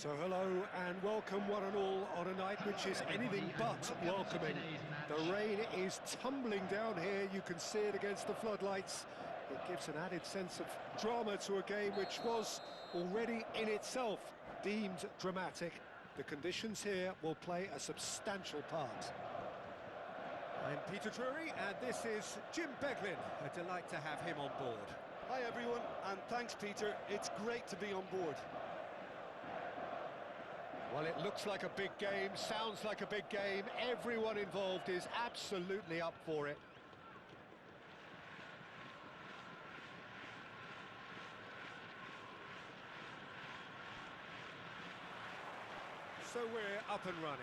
So hello and welcome one and all on a night which is anything but welcoming. The rain is tumbling down here, you can see it against the floodlights. It gives an added sense of drama to a game which was already in itself deemed dramatic. The conditions here will play a substantial part. I'm Peter Drury and this is Jim Beglin. A delight to have him on board. Hi everyone, and thanks Peter, it's great to be on board. Well, it looks like a big game, sounds like a big game. Everyone involved is absolutely up for it. So we're up and running.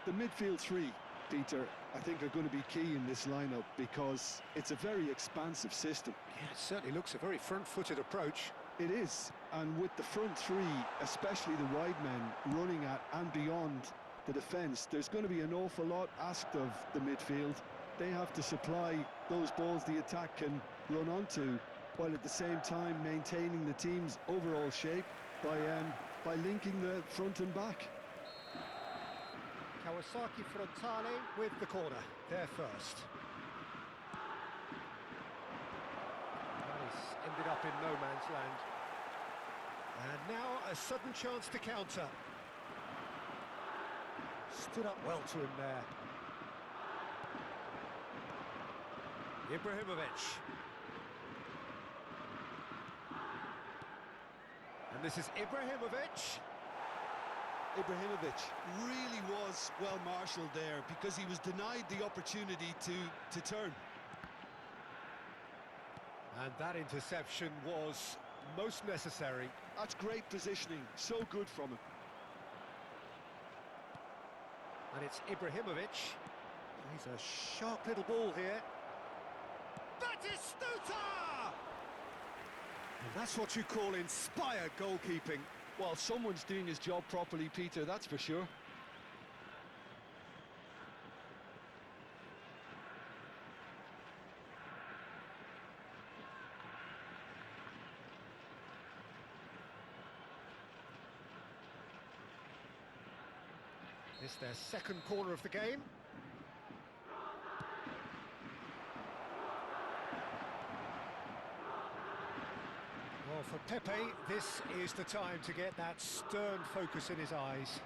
The midfield three, Peter, I think are going to be key in this lineup because it's a very expansive system. Yeah, it certainly looks a very front-footed approach. It is, and with the front three, especially the wide men, running at and beyond the defence, there's going to be an awful lot asked of the midfield. They have to supply those balls the attack can run onto, while at the same time maintaining the team's overall shape by linking the front and back. Kawasaki Frontale with the corner, there first. Ended up in no man's land. And now a sudden chance to counter. Stood up well to him there. Ibrahimovic. And this is Ibrahimovic. Ibrahimovic really was well marshalled there because he was denied the opportunity to turn. And that interception was most necessary. That's great positioning, so good from him. And it's Ibrahimovic. He's a sharp little ball here. Batistuta! And that's what you call inspired goalkeeping. Well, someone's doing his job properly, Peter, that's for sure. It's their second corner of the game. Well, for Pepe, this is the time to get that stern focus in his eyes.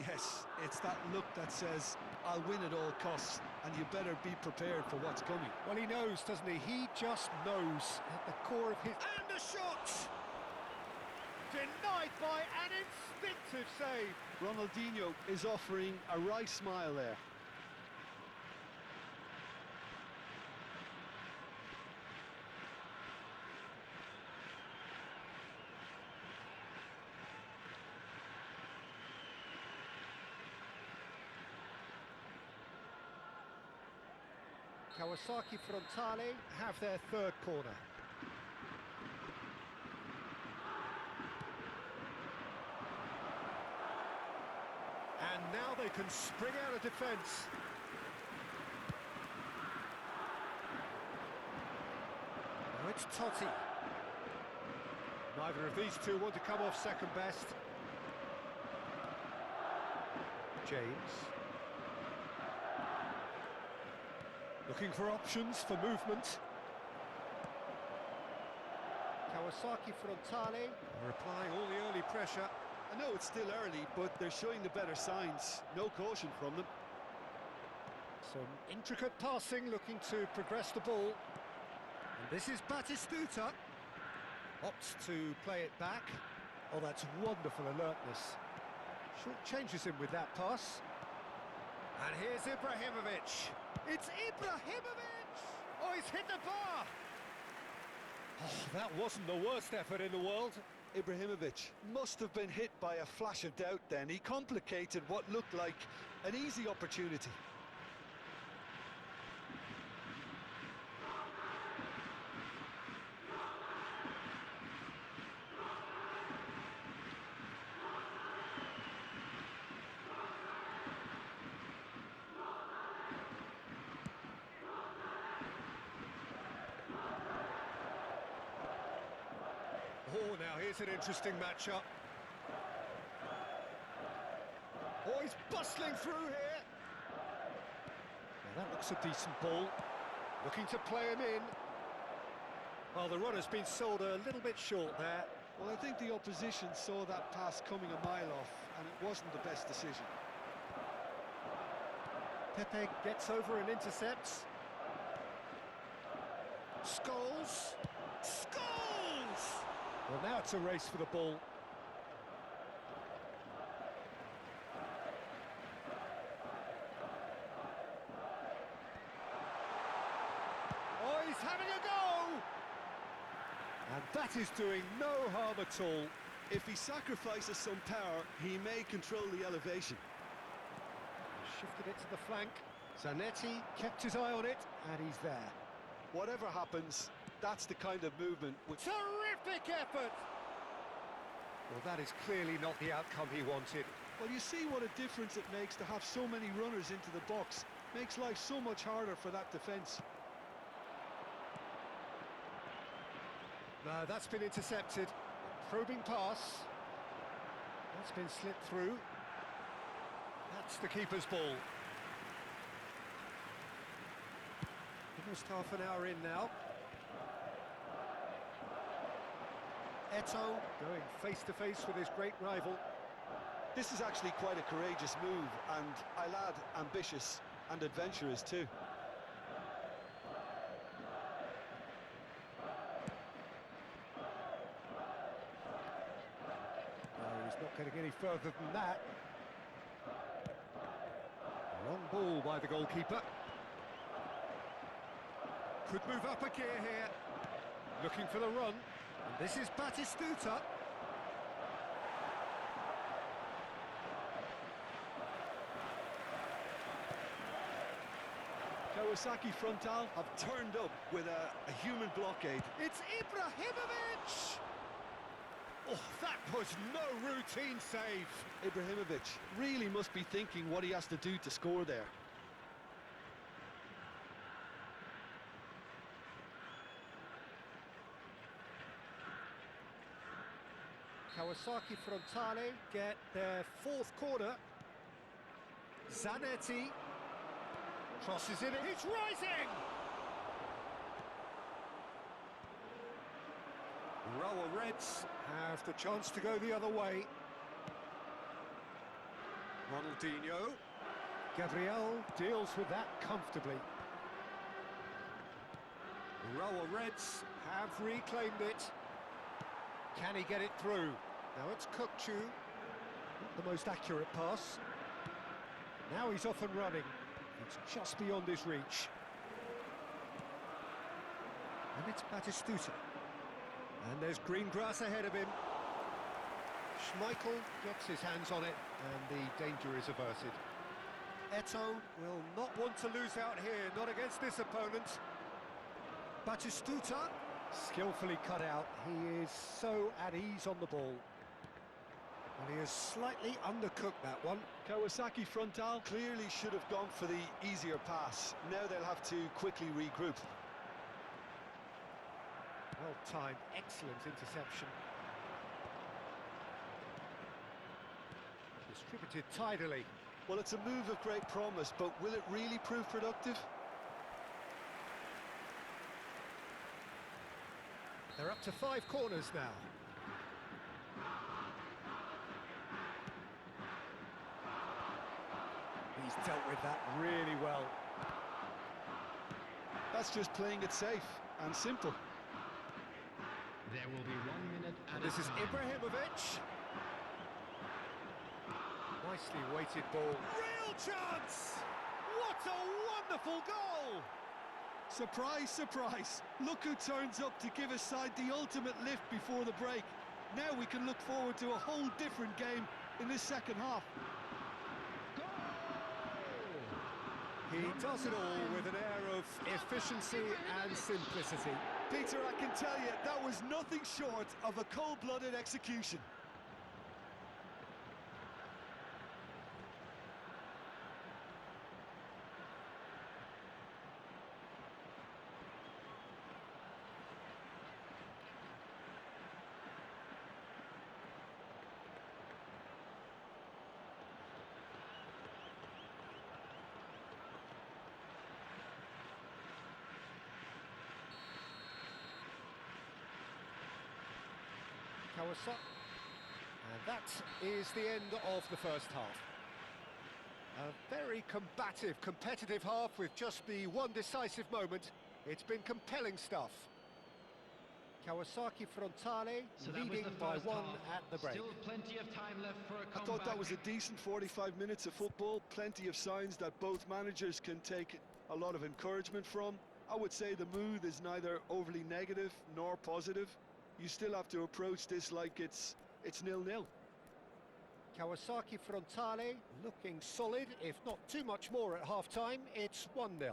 Yes, it's that look that says, I'll win at all costs, and you better be prepared for what's coming. Well, he knows, doesn't he? He just knows at the core of his... And a shot! Denied by an instinctive save. Ronaldinho is offering a wry smile there. Kawasaki Frontale have their third corner. And now they can spring out of defence. Now it's Totti. Neither of these two want to come off second best. James. Looking for options for movement. Kawasaki Frontale are applying all the early pressure. I know it's still early, but they're showing the better signs. No caution from them. Some intricate passing, looking to progress the ball. And this is Batistuta. Opts to play it back. Oh, that's wonderful alertness. Short changes him with that pass. And here's Ibrahimovic. It's Ibrahimovic! Oh, he's hit the bar! Oh, that wasn't the worst effort in the world. Ibrahimovic must have been hit by a flash of doubt then. He complicated what looked like an easy opportunity. Oh, now here's an interesting matchup. bustling through here. Now that looks a decent ball. Looking to play him in. Well, the runner's been sold a little bit short there. Well, I think the opposition saw that pass coming a mile off, and it wasn't the best decision. Pepe gets over and intercepts. Scholes! Scholes! Well, now it's a race for the ball. Oh, he's having a go! And that is doing no harm at all. If he sacrifices some power, he may control the elevation. Shifted it to the flank. Zanetti kept his eye on it, and he's there. Whatever happens, that's the kind of movement which... Terrific effort! Well, that is clearly not the outcome he wanted. Well, you see what a difference it makes to have so many runners into the box. Makes life so much harder for that defence. No, that's been intercepted. Probing pass. That's been slipped through. That's the keeper's ball. Almost half an hour in now. Eto'o going face-to-face with his great rival. This is actually quite a courageous move, and I'll add ambitious and adventurous too. No, he's not getting any further than that. Long ball by the goalkeeper. Could move up a gear here. Looking for the run. And this is Batistuta. Kawasaki Frontal have turned up with a human blockade. It's Ibrahimovic! Oh, that was no routine save. Ibrahimovic really must be thinking what he has to do to score there. Kawasaki Frontale get their fourth corner. Zanetti crosses it, and it's rising! Rower Reds have the chance to go the other way. Ronaldinho. Gabriel deals with that comfortably. Rower Reds have reclaimed it. Can he get it through? Now it's Kukçu. Not the most accurate pass. Now he's off and running. It's just beyond his reach. And it's Batistuta. And there's green grass ahead of him. Schmeichel gets his hands on it, and the danger is averted. Eto'o will not want to lose out here, not against this opponent. Batistuta, skillfully cut out. He is so at ease on the ball. And he has slightly undercooked that one. Kawasaki Frontal clearly should have gone for the easier pass. Now they'll have to quickly regroup. Well-timed, excellent interception. Distributed tidily. Well, it's a move of great promise, but will it really prove productive? They're up to 5 corners now. He's dealt with that really well. That's just playing it safe and simple. There will be 1 minute And this is Ibrahimovic. Nicely weighted ball. Real chance! What a wonderful goal! Surprise, surprise. Look who turns up to give his side the ultimate lift before the break. Now we can look forward to a whole different game in this second half. He does it all with an air of efficiency and simplicity. Peter, I can tell you, that was nothing short of a cold-blooded execution. Kawasaki. And that is the end of the first half. A very combative, competitive half with just the one decisive moment. It's been compelling stuff. Kawasaki Frontale So that was leading the by first one half. at the break. Still plenty of time left for a I comeback. thought that was a decent 45 minutes of football, plenty of signs that both managers can take a lot of encouragement from. I would say the mood is neither overly negative nor positive. You still have to approach this like it's 0-0. Kawasaki Frontale looking solid, if not too much more at half-time. It's 1-0.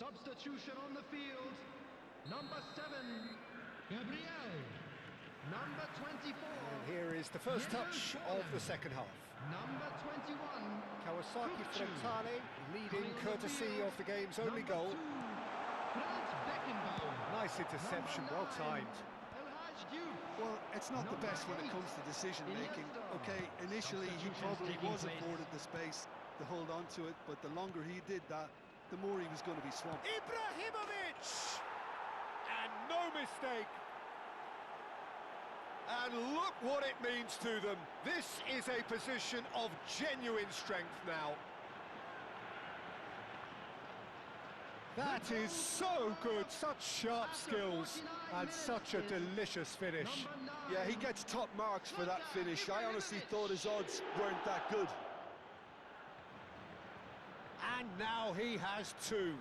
Substitution on the field. Number 7, Gabriel. Number 24. And here is the first touch of the second half. Number 21. Kawasaki Kuchu. Frontale leading Coming on the courtesy field. of the game's only Number goal. 2, Franz Beckenbauer. Nice interception, Number well 9, timed. El Hadj Diouf. Well, it's not the Number best when it 8, comes to decision making. Iniesta. Okay, initially he Substitutions probably taking was place. afforded the space to hold on to it, but the longer he did that, the more he was going to be swamped. Ibrahimovic! And no mistake. And look what it means to them. This is a position of genuine strength now. That is so good, such sharp skills, and such a delicious finish. Yeah, he gets top marks for that finish. I honestly thought his odds weren't that good. And now he has two.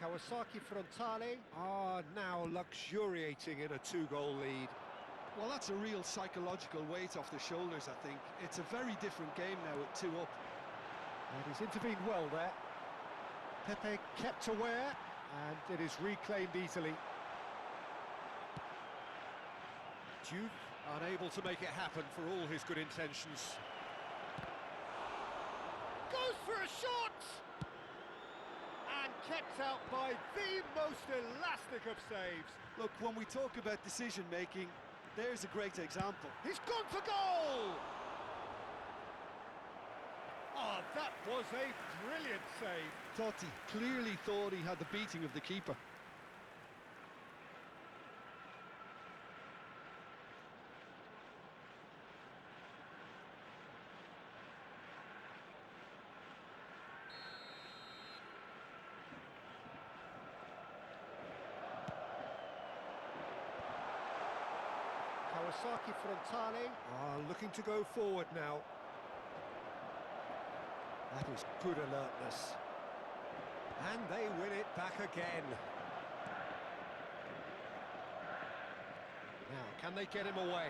Kawasaki Frontale are now luxuriating in a two-goal lead. Well, that's a real psychological weight off the shoulders, I think. It's a very different game now with 2 up. And he's intervened well there. Pepe kept aware, and it is reclaimed easily. Diouf unable to make it happen for all his good intentions. Goes for a shot! And kept out by the most elastic of saves. Look, when we talk about decision making, there's a great example. He's gone for goal! Oh, that was a brilliant save. Totti clearly thought he had the beating of the keeper. Kawasaki Frontale are looking to go forward now. That is good alertness. And they win it back again. Now, can they get him away?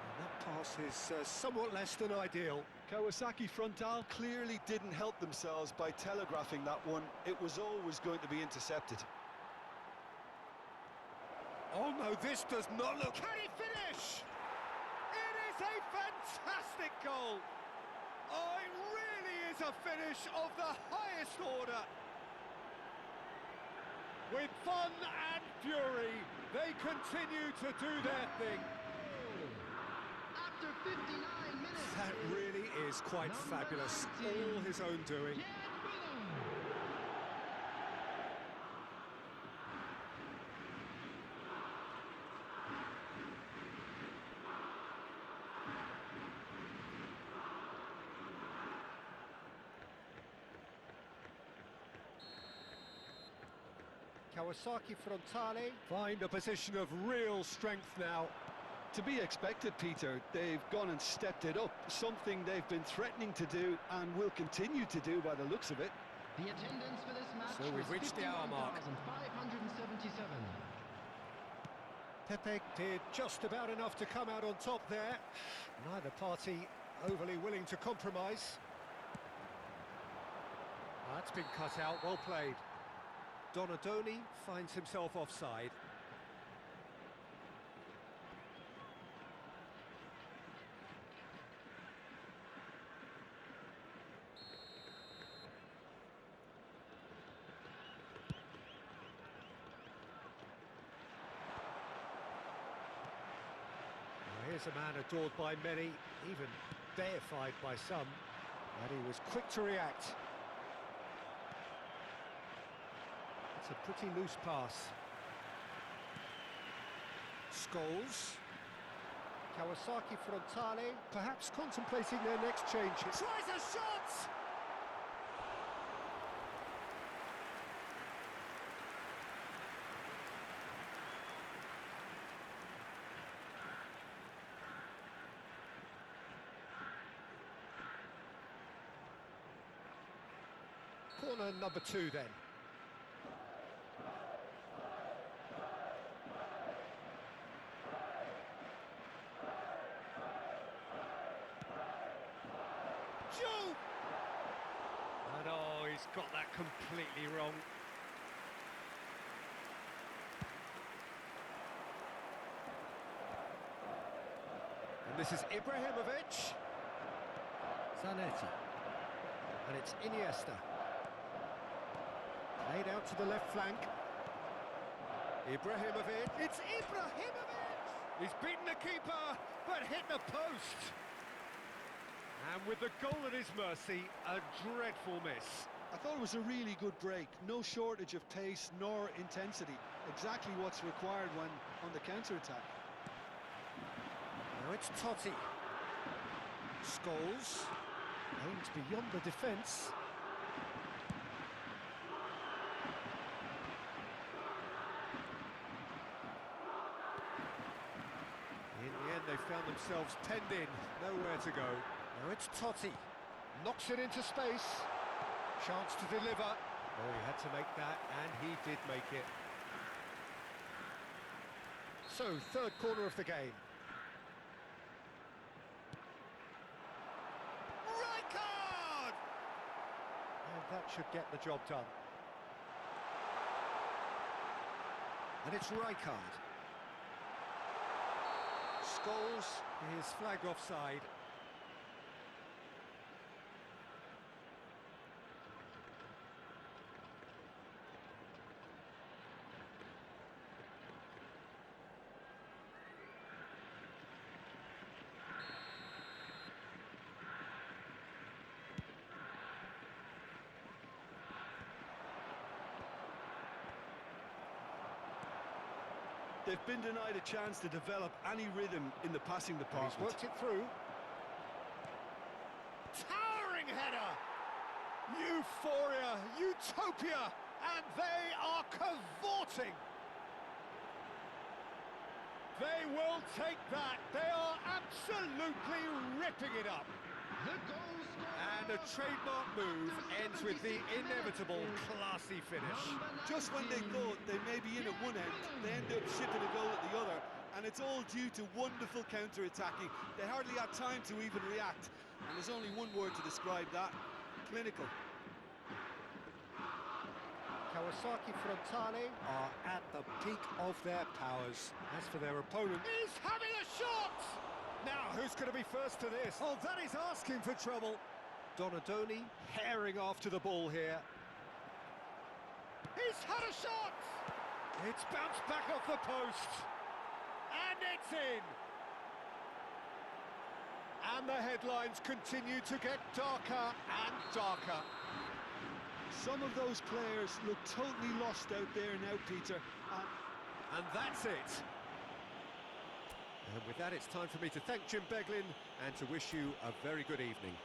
And that pass is somewhat less than ideal. Kawasaki Frontale clearly didn't help themselves by telegraphing that one. It was always going to be intercepted. Oh no, this does not look... Can he finish? It is a fantastic goal! Oh, it really is a finish of the highest order! With fun and fury, they continue to do their thing. After 59 minutes. That really is quite fabulous, all his own doing. Kawasaki Frontale find a position of real strength now. To be expected, Peter. They've gone and stepped it up, something they've been threatening to do and will continue to do by the looks of it. The attendance for this match So we've was reached the hour mark. 51,577. Pepe did just about enough to come out on top there. Neither party overly willing to compromise. That's been cut out, well played. Donadoni finds himself offside. Well, here's a man adored by many, even deified by some, and he was quick to react. It's a pretty loose pass. Scholes. Kawasaki Frontale, perhaps contemplating their next change. Tries a shot! Corner number 2 then. And oh, he's got that completely wrong. And this is Ibrahimovic. Zanetti. And it's Iniesta. Played out to the left flank. Ibrahimovic. It's Ibrahimovic! He's beaten the keeper, but hit the post. And with the goal at his mercy, a dreadful miss. I thought it was a really good break. No shortage of pace nor intensity. Exactly what's required when on the counter-attack. Now it's Totti. Scholes. Aims beyond the defence. In the end, they found themselves penned in. Nowhere to go. Now it's Totti, knocks it into space, chance to deliver. Oh, he had to make that, and he did make it. So, third corner of the game. Rijkaard! And that should get the job done. And it's Rijkaard. Scholes is flagged offside. They've been denied a chance to develop any rhythm in the passing department. He's worked it through. Towering header! Euphoria, utopia, and they are cavorting. They will take that. They are absolutely ripping it up. The goal scorer. And a trademark move ends with the inevitable classy finish. Just when they thought they may be in at one end, they end up shipping a goal at the other, and it's all due to wonderful counter-attacking. They hardly had time to even react, and there's only one word to describe that: clinical. Kawasaki Frontale are at the peak of their powers. As for their opponent, he's having a shot! Now, who's going to be first to this? Oh, that is asking for trouble. Donadoni herring after the ball here. He's had a shot! It's bounced back off the post. And it's in! And the headlines continue to get darker and darker. Some of those players look totally lost out there now, Peter. And that's it. And with that, it's time for me to thank Jim Beglin and to wish you a very good evening.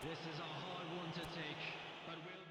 This is a hard one to take, but we'll...